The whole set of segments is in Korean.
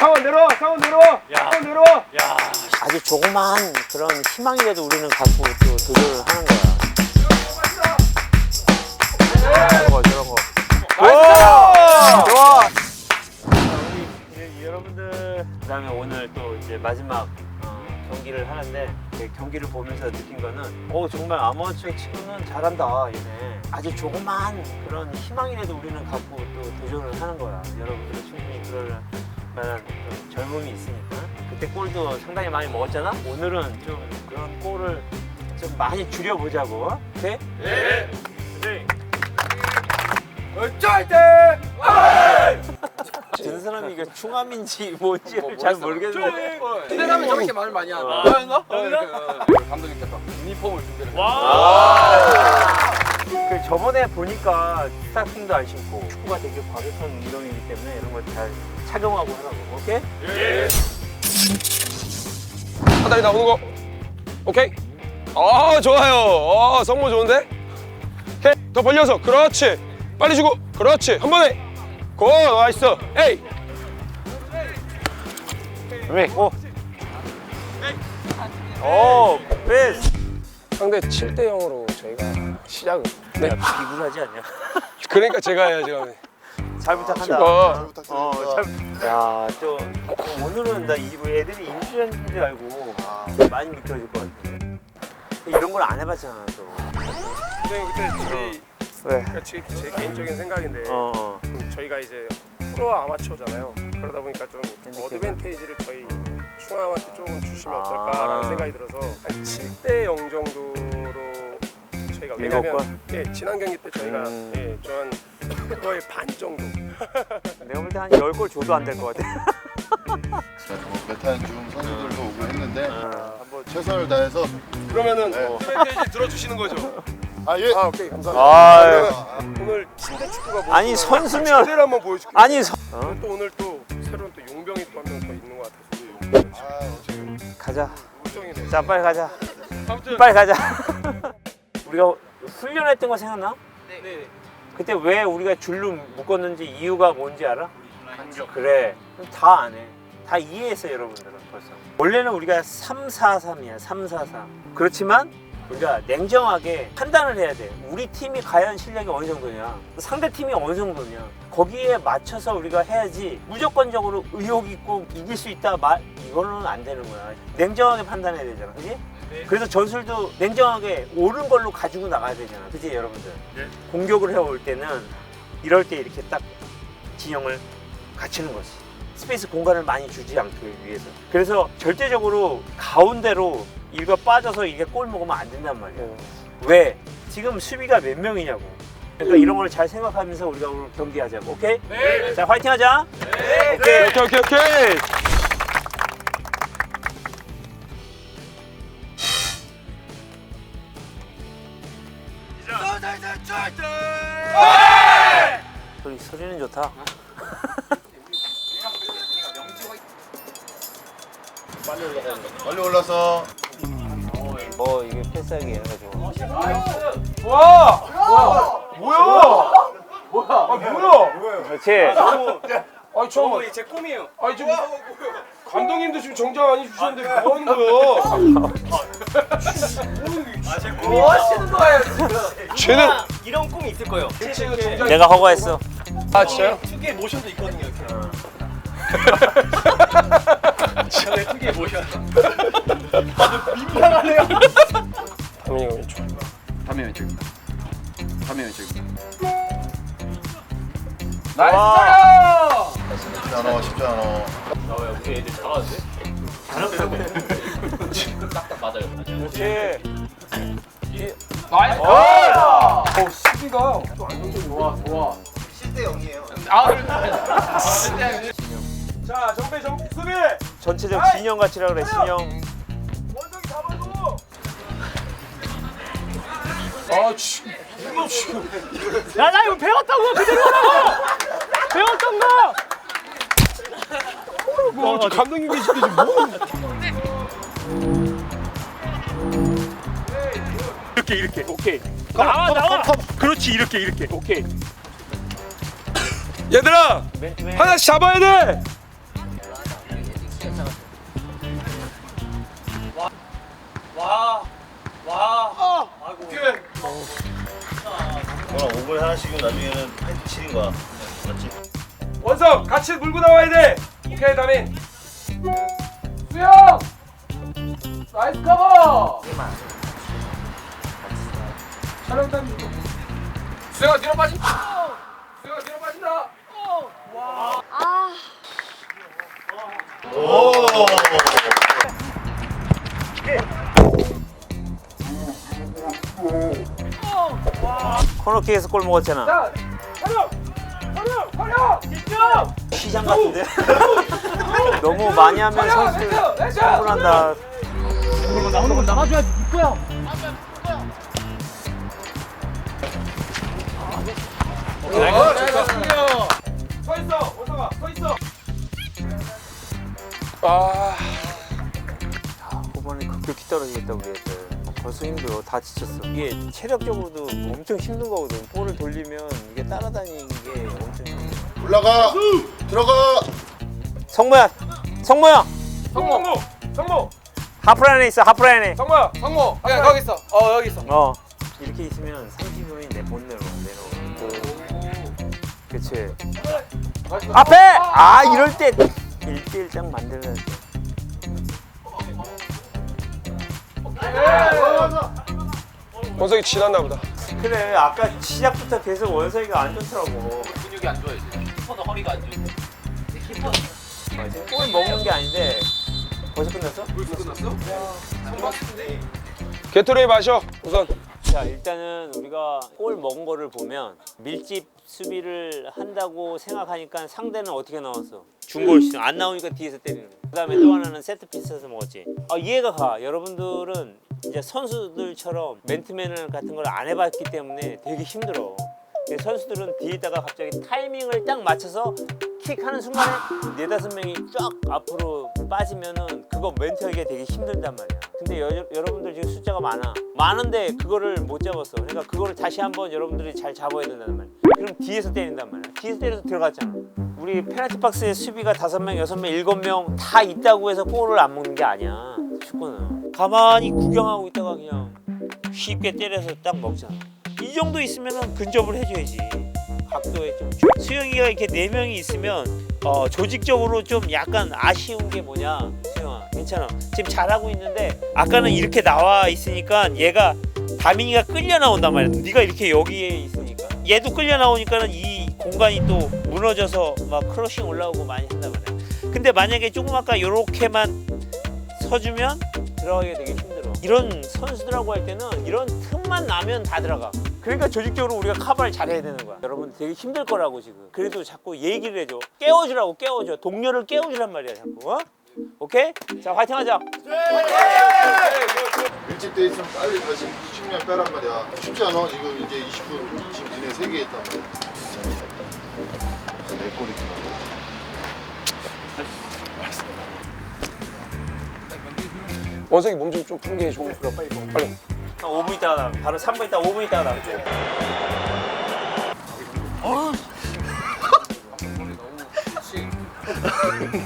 상원 내려와, 상원 내려와, 상원 내려와. 야, 아주 조그마한 그런 희망이라도 우리는 갖고 또 도전을 하는 거야. 저런 거. 좋아. 우리 여러분들 그다음에 오늘 또 이제 마지막 경기를 하는데 경기를 보면서 느낀 거는 정말 아마추어 치고는 잘한다 얘네. 아주 조그마한 그런 희망이라도 우리는 갖고 또 도전을 하는 거야. 여러분들은 충분히 그럴 만한 젊음이 있으니까. 그때 골도 상당히 많이 먹었잖아. 오늘은 좀 그런 골을 좀 많이 줄여보자고. 오케이? 네. 네. 어쩔 든 사람이 이게 충암인지 뭔지를 잘 모르겠는데. 그때라면 저렇게 말을 많이 하나? 감독님께서 유니폼을 준비를 그 저번에 보니까 스타킹도 안 신고 축구가 되게 과격한 운동이기 때문에 이런 걸 잘 착용하고 하라고. 오케이? 예. 하다리 나오는 거 오케이? 좋아요. 성모 좋은데? 오케이, 더 벌려서 그렇지. 빨리 주고 그렇지. 한 번에 고 나이스. 에이 오, 베스트. 상대 7대 0으로 저희가 시작을 네. 비굴하지 않냐? 그러니까 제가 해야죠. 잘 부탁한다. 야, 또 오늘은 나 애들이 인수연인 줄 알고 많이 미끄러질 것 같아. 이런 걸 안 해봤잖아, 또. 선생님 그때 왜? 제 개인적인 생각인데 저희가 이제 프로 아마추어잖아요. 그러다 보니까 좀 어드밴테이지를 저희 충암한테 조금 주시면 어떨까라는 생각이 들어서 한 7대 0 정도로 저희가 왜냐면 지난 경기 때 저희가 저한 그거의 반 정도 내가 볼 때 한 10골 줘도 안 될 것 같아. 메탄 중 선수들도 오고 했는데 한번 최선을 다해서 그러면은 어드밴테이지 들어주시는 거죠? 예. 오케이 감사합니다. 오늘 침대 축구가 뭐 아니 선수면 제대로 한번 보여줄게요. 아니 또 오늘 또 새로운 또 용병이 또 한 명 더 있는 것 같아서 지금 가자. 걱정이네. 자 빨리 가자. 아무튼 빨리 가자. 우리가 훈련했던 거 생각나? 네. 그때 왜 우리가 줄로 묶었는지 이유가 뭔지 알아? 그래. 다 안 해. 다 이해했어 여러분들은 벌써. 원래는 우리가 3-4-3이야. 3-4-3. 그렇지만 우리가 냉정하게 판단을 해야 돼. 우리 팀이 과연 실력이 어느 정도냐, 상대 팀이 어느 정도냐, 거기에 맞춰서 우리가 해야지 무조건적으로 의욕 있고 이길 수 있다 이거는 안 되는 거야. 냉정하게 판단해야 되잖아, 그지? 네. 그래서 전술도 냉정하게 옳은 걸로 가지고 나가야 되잖아, 그지 여러분들? 네. 공격을 해올 때는 이럴 때 이렇게 딱 진영을 갖추는 거지. 스페이스 공간을 많이 주지 않기 위해서. 그래서 절대적으로 가운데로 이거 빠져서 이게 골 먹으면 안 된단 말이야. 왜? 지금 수비가 몇 명이냐고. 그러니까 이런 걸 잘 생각하면서 우리가 오늘 경기하자고. 오케이? 네. 자, 화이팅 하자. 네. 오케이. 소리는 좋다. 빨리 올라서 뭐 이게 패스하기 해가지고. 그렇지. 아니 저 제 꿈이에요. 아니 지금 감독님도 지금 정장 안 입으셨는데 뭐 하는 거야? 뭐 하시는 거예요 지금? 쟤는 이런 꿈이 있을 거예요. 내가 허가했어. 아 진짜요? 특유의 모션도 있거든요. 이렇게. 저의 특유의 모션. 민망하네요. 담임이 왼쪽. 화면 왼쪽입니다. 화면 왼쪽입니다. 쉽지 않아, 쉽지 않아. 우리 애들 잘하는데? 딱딱 맞아요. 그렇지. 수비가 자, 정배 수비. 전체적 진영 가치라 그래, 진영. 원정이 잡아줘. 이거 지금 야, 나 이거 배웠다고 그대로 하라고. 배웠던 거. 뭐 감독님 계시는데 지금 뭐? 이렇게. 오케이. 나와. 그렇지, 이렇게. 오케이. 얘들아 맨투맨. 하나씩 잡아야 돼. 너랑 5분에 하나씩은 나중에는 파이트 치는 거야. 맞지? 원석 같이 물고 나와야 돼. 오케이 다민. 수영! 나이스 커버! 촬영단 수영아 뒤로 빠진다! 수영아 뒤로 빠진다! 오. 코너킥에서 골 먹었잖아. 자! 촬영! 집중! 시장 같은데? 너무 많이 하면 선수들 흥분한다. 나가줘야지 이거야! 서 있어 원석아 서 있어. 아 후반에 급격히 떨어지겠다 우리 애들. 벌써 힘들어. 다 지쳤어. 이게 체력적으로도 엄청 힘든 거거든. 볼을 돌리면 이게 따라다니는 게 엄청 힘들어. 올라가. 들어가. 성모야! 성모야! 성모 하프라인에 있어. 하프라인에. 성모야. 성모! 여기 있어. 여기 있어. 이렇게 있으면 30분이 내 못 내려와. 그치. 앞에! 이럴 때 1대1장 만들어야 돼. 원석이 지났나 보다. 그래, 아까 시작부터 계속 원석이가 안 좋더라고. 근육이 안 좋아요 지금. 키퍼도 허리가 안 좋은데. 키퍼 골 먹는 게 아닌데 벌써 끝났어? 게토레이 마셔 우선. 자, 일단은 우리가 골 먹은 거를 보면 밀집 수비를 한다고 생각하니까 상대는 어떻게 나왔어? 중골 시즌 안 나오니까 뒤에서 때리는 거야. 그다음에 또 하나는 세트 피스에서 먹었지. 이해가 가. 여러분들은 이제 선수들처럼 맨투맨 같은 걸 안 해봤기 때문에 되게 힘들어. 선수들은 뒤에다가 갑자기 타이밍을 딱 맞춰서 킥하는 순간에 4-5명이 쫙 앞으로 빠지면은 그거 멘트하기가 되게 힘들단 말이야. 근데 여러분들 지금 숫자가 많은데 그거를 못 잡았어. 그러니까 그거를 다시 한번 여러분들이 잘 잡아야 된다는 말이야. 그럼 뒤에서 때린단 말이야. 뒤에서 때려서 들어갔잖아. 우리 페널티 박스에 수비가 5명, 6명, 7명 다 있다고 해서 골을 안 먹는 게 아니야. 축구는 가만히 구경하고 있다가 그냥 쉽게 때려서 딱 먹잖아. 이 정도 있으면 근접을 해줘야지. 각도에 좀 수영이가 이렇게 4명이 있으면 조직적으로 좀 약간 아쉬운 게 뭐냐. 수영아 괜찮아. 지금 잘하고 있는데 아까는 이렇게 나와 있으니까 얘가 다민이가 끌려 나온단 말이야. 네가 이렇게 여기에 있으니까 얘도 끌려 나오니까는 이 공간이 또 무너져서 막 크러싱 올라오고 많이 한단 말이야. 근데 만약에 조금 아까 요렇게만 서주면 들어가기가 되게 힘들어. 이런 선수들하고 할 때는 이런 틈만 나면 다 들어가. 그러니까 조직적으로 우리가 커버를 잘해야 되는 거야. 여러분 되게 힘들 거라고 지금. 그래도 자꾸 얘기를 해줘. 깨워주라고 깨워줘. 동료를 깨워주란 말이야 자꾸. 오케이? 자 화이팅하자. 일찍 돼 있으면 빨리 다시 식량 빼란 말이야. 쉽지 않아. 지금 이제 20분 지금 니네 3개 있단 말이야. 내 꼴이구나. 원석이 몸 좀 푸는 게 좋은 거야. 빨리. 5분 있다가 나. 바로 3분 있다가 5분 있다가 나.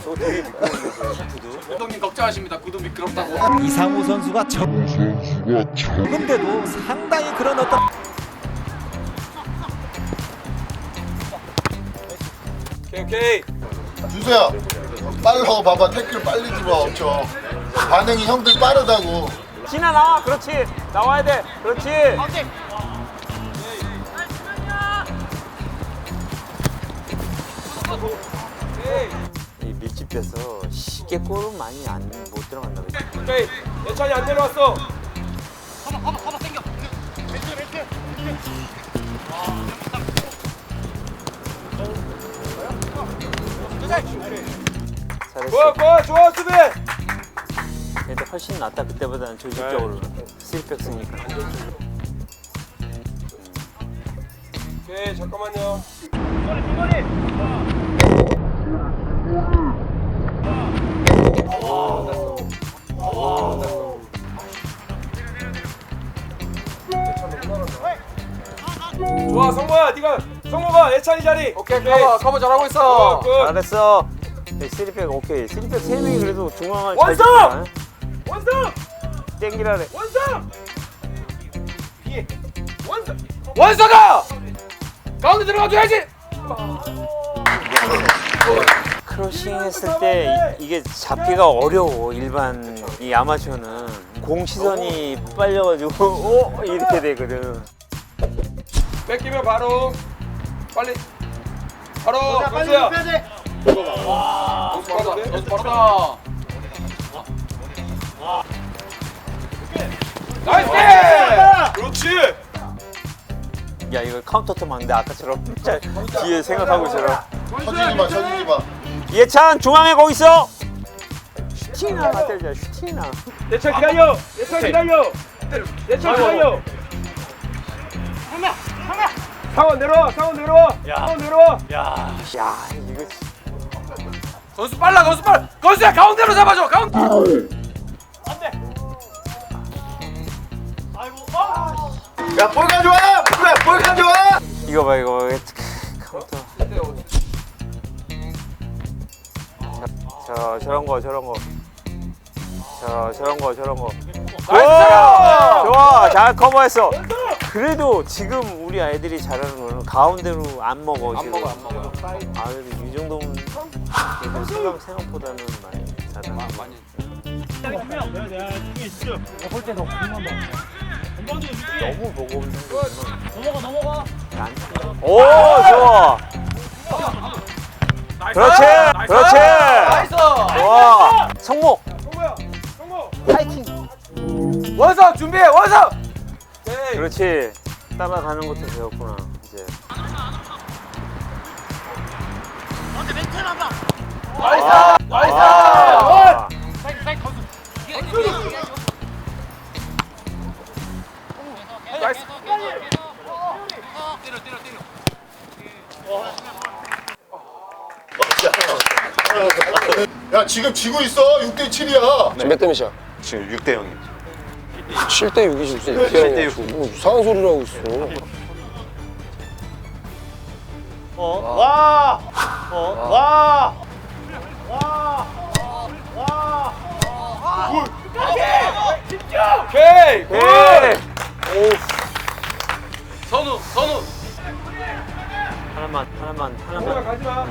저거 되게 미끄러운데 감독님 걱정하십니다. 구도 미끄럽다고. 이상우 선수가 조금돼도 상당히 그런 어떤 오케이. 준수야, 빨라 봐봐. 태클 빨리 들어와 엄청. 반응이 형들 빠르다고. 진아 나와. 그렇지. 나와야 돼. 그렇지. 이 밀집돼서 쉽게 골은 많이 못 들어간다. 오케이. 예찬이 안 내려왔어. 잘했어. 좋아 수비. 근데 훨씬 낫다. 그때보다는 조직적으로. 스리백 쓰니까. 오케이 잠깐만요. 좋아 성모야 네가 성모가 예찬이 자리. 오케이 커버 잘하고 있어. 굿. 잘했어. 네, 3백 오케이. 3백 3명이 그래도 중앙을 완성! 잘 원성! 땡기라래. 원성! 원성! 원성아! 가운데 들어가줘야지! 크로싱 했을 때 이게 잡기가 어려워. 일반 이 아마추어는 공 시선이 빨려가지고 이렇게 되거든. 뺏기면 바로 빨리 바로 건수야. 건수 빠른데? 너도 빠르다. 나이스! 그렇지! 야 이거 카운터 좀 안돼. 아까처럼 진짜 뒤에 생각하고 있어라. 쳐지지 마. 예찬 중앙에 거기 있어. 슈팅이나 때리자. 슈팅이나. 예찬 기다려! 예찬 기다려! 예찬 기다려! 상원 내려와! 상원 내려와! 상원 내려와! 야 이거 건수 빨라! 건수 빨라! 건수야 가운데로 잡아줘! 가운데! 야, 볼 가져와! 볼 가져와! 이거 봐 이거 카운터. 자 저런 거. 자 저런 거. 좋아 잘 커버했어. 그래도 지금 우리 아이들이 잘하는 거는 가운데로 안 먹어 지금. 안 먹어. 아 그래도 이 정도면 그래도 생각보다는 많이 잘하는. 너무 보고 있는 거구나. 넘어가. 오 좋아. 그렇지. 나이스! 좋아. 성모. 파이팅. 원성 준비해! 원성! 그렇지. 따라가는 것도 배웠구나 이제. 나이스! 나이스! 아. 야, 지금 지고 있어. 6대 7이야. 몇 대 몇이야? 지금 6대 0이에요. 7대 6이지. 7대 6. 뭐 이상한 소리를 하고 있어. 오케이! 오케이. 선우! 하나만. 가지마!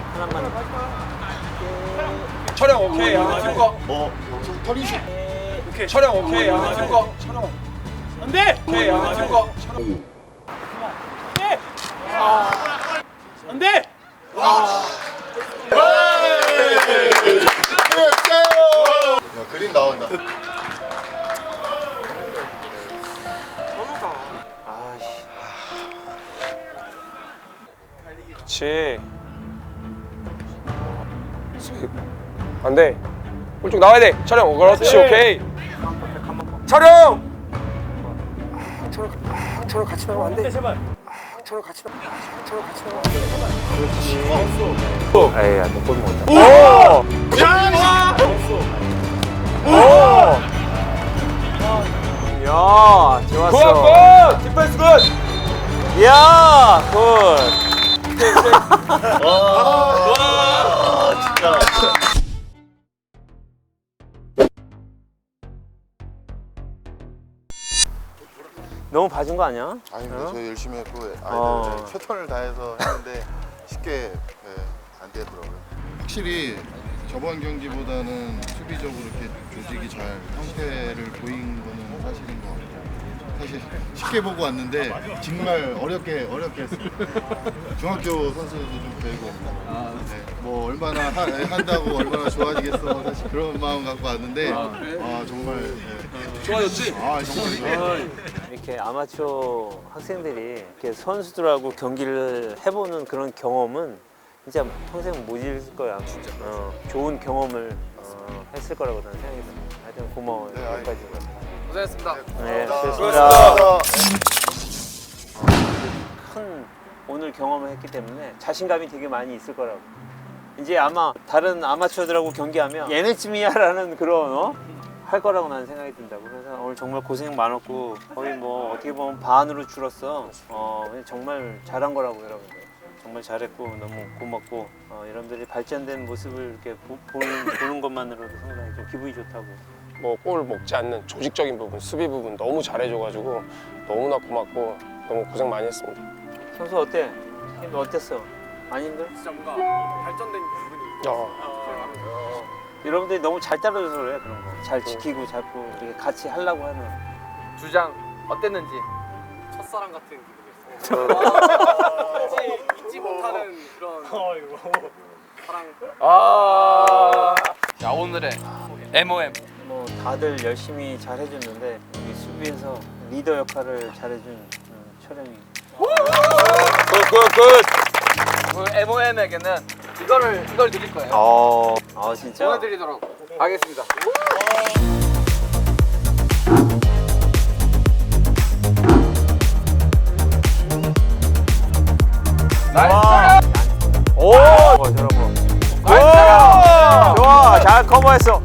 촬영 오케이. 뭐, 털이시. 촬영 오케이. 촬영. 안돼! 오케이. 안돼! 야, 그림 나온다. 그렇지. 안 돼. 홀쭉 나와야 돼. 촬영. 그렇지. 오케이. 촬영. 저랑 같이 나오면 안 돼. 제발! 저랑 같이 나오면 에이 안골 먹었다. 오. 야 좋았어. 굿. 디펜스 굿. 야 굿. 진짜. 너무 봐준 거 아니야? 아닙니다. 저 열심히 했고 어. 아이들 최선을 다해서 했는데 쉽게 안 되더라고요. 확실히 저번 경기보다는 수비적으로 이렇게 조직이 잘 형태를 보인 거는 사실인 것 같고 사실 쉽게 보고 왔는데 정말 어렵게 했어요. 중학교 선수도 좀 되고 뭐 얼마나 한다고 얼마나 좋아지겠어 사실 그런 마음 갖고 왔는데 정말 좋아졌지? 정말 이렇게 아마추어 학생들이 이렇게 선수들하고 경기를 해보는 그런 경험은 진짜 평생 못 잊을 거야. 진짜. 좋은 경험을 했을 거라고 저는 생각이 듭니다. 하여튼 고마워요. 여기까지. 고생했습니다. 네, 수고하셨습니다. 수고하셨습니다. 큰 오늘 경험을 했기 때문에 자신감이 되게 많이 있을 거라고. 이제 아마 다른 아마추어들하고 경기하면 얘네쯤이야라는 그런 할 거라고 나는 생각이 든다고. 그래서 오늘 정말 고생 많았고 거의 뭐 어떻게 보면 반으로 줄었어. 정말 잘한 거라고 여러분들. 정말 잘했고 너무 고맙고 여러분들이 발전된 모습을 이렇게 보는 것만으로도 상당히 좀 기분이 좋다고. 뭐 골 먹지 않는 조직적인 부분, 수비 부분 너무 잘해줘가지고 너무나 고맙고 너무 고생 많이 했습니다. 선수 어때? 힘 어땠어? 안 힘들어? 진짜 뭔가 발전된 기분이. 여러분들이 너무 잘 따라줘서 그래 그런 거. 잘 지키고 자꾸 이렇게 같이 하려고 하는. 주장 어땠는지. 첫사랑 같은 기분이었어요. 잊지 못하는 그런 사랑. 자 오늘의 MOM. 뭐 다들 열심히 잘 해줬는데 우리 수비에서 리더 역할을 잘해준 철영이. 굿굿굿. 그 MOM에게는 이걸 드릴 거예요. 진짜? 보내드리도록 하겠습니다. 오! 저런 거. 좋아! 잘 커버했어.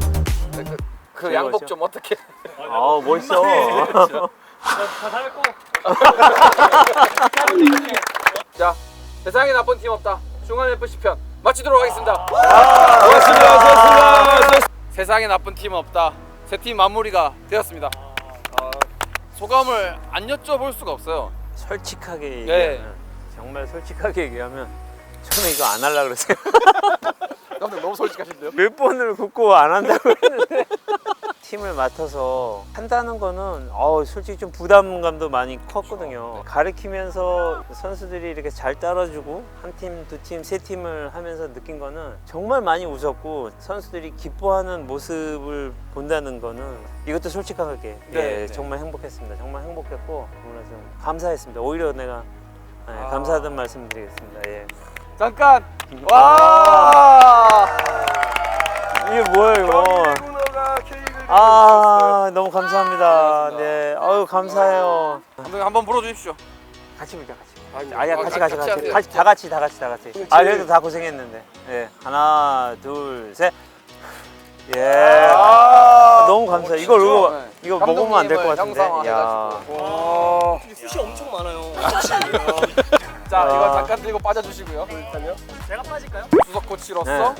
그 양복 좀 어떻게? 멋있어. 자 세상에 나쁜 팀 없다. 중앙 FC 편 마치도록 하겠습니다. 고맙습니다. 세상에 나쁜 팀은 없다. 세 팀 마무리가 되었습니다. 소감을 안 여쭤볼 수가 없어요. 솔직하게 네. 얘기하면 정말 솔직하게 얘기하면 저는 이거 안 하려고 그랬어요. 감독 너무 솔직하신데요? 몇 번을 굽고 안 한다고 했는데 팀을 맡아서 한다는 거는 솔직히 좀 부담감도 많이 컸거든요. 가르치면서 선수들이 이렇게 잘 따라주고 한 팀, 두 팀, 세 팀을 하면서 느낀 거는 정말 많이 웃었고 선수들이 기뻐하는 모습을 본다는 거는 이것도 솔직하게 네. 정말 행복했습니다. 정말 행복했고 정말 좀 감사했습니다. 오히려 내가 감사하다는 말씀 드리겠습니다. 예. 잠깐. 와. 이게 뭐예요 이거? 문어가 케이크를 너무 감사합니다. 네, 감사해요. 감독님 한번 불어주십시오. 같이 불자, 같이. 같이 하세요. 다 같이. 그래도 다 고생했는데. 예, 하나, 둘, 셋. 예. 너무 감사해. 이거 먹으면 안 될 것 같은데. 야. 숱이 엄청 많아요. 자 이거 잠깐 들고 빠져주시고요. 제가 빠질까요? 수석 코치로서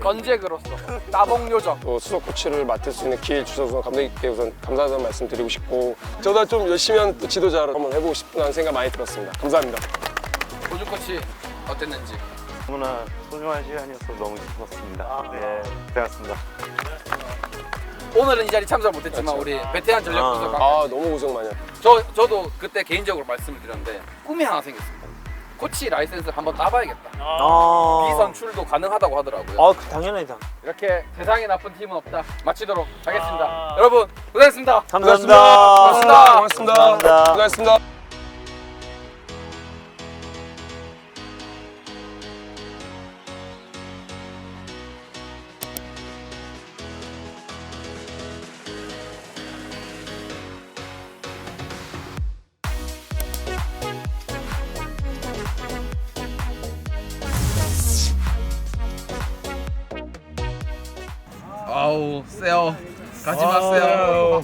건재그로서 따봉 요정. 또 수석 코치를 맡을 수 있는 기회 주셔서 감독님께 우선 감사하다는 말씀 드리고 싶고 저도 좀 열심히 한 지도자로 한번 해보고 싶다는 생각 많이 들었습니다. 감사합니다. 호준 코치 어땠는지. 너무나 소중한 시간이어서 너무 기뻤습니다. 네, 고생하셨습니다. 오늘은 이 자리 참석 못했지만 우리 베테랑 전력 분석 너무 고생 많이 저도 그때 개인적으로 말씀을 드렸는데 꿈이 하나 생겼습니다. 코치 라이센스를 한번 따봐야겠다. 비선출도 가능하다고 하더라고요. 당연하다. 이렇게 세상에 나쁜 팀은 없다. 마치도록 하겠습니다. 여러분 고생했습니다. 감사합니다. 고맙습니다. 수고하셨습니다. 아우 세요. 가지 마세요.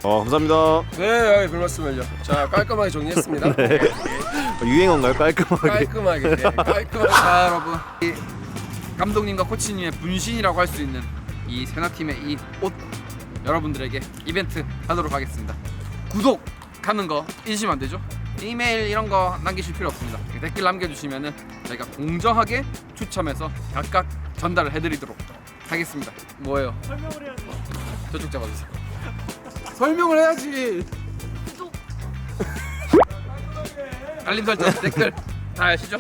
감사합니다. 네, 별 말씀을요. 자, 깔끔하게 정리했습니다. 유행어인가요? 깔끔하게. 깔끔하게. 자 여러분 이 감독님과 코치님의 분신이라고 할 수 있는 이 세나팀의 이 옷 여러분들에게 이벤트 하도록 하겠습니다. 구독하는 거 잊으시면 안 되죠? 이메일 이런 거 남기실 필요 없습니다. 댓글 남겨주시면은 저희가 공정하게 추첨해서 각각 전달을 해드리도록 하겠습니다. 뭐예요? 설명을 해야지. 저쪽 잡아주세요. 설명을 해야지. 구독. 알림 설정, 댓글 다 하시죠.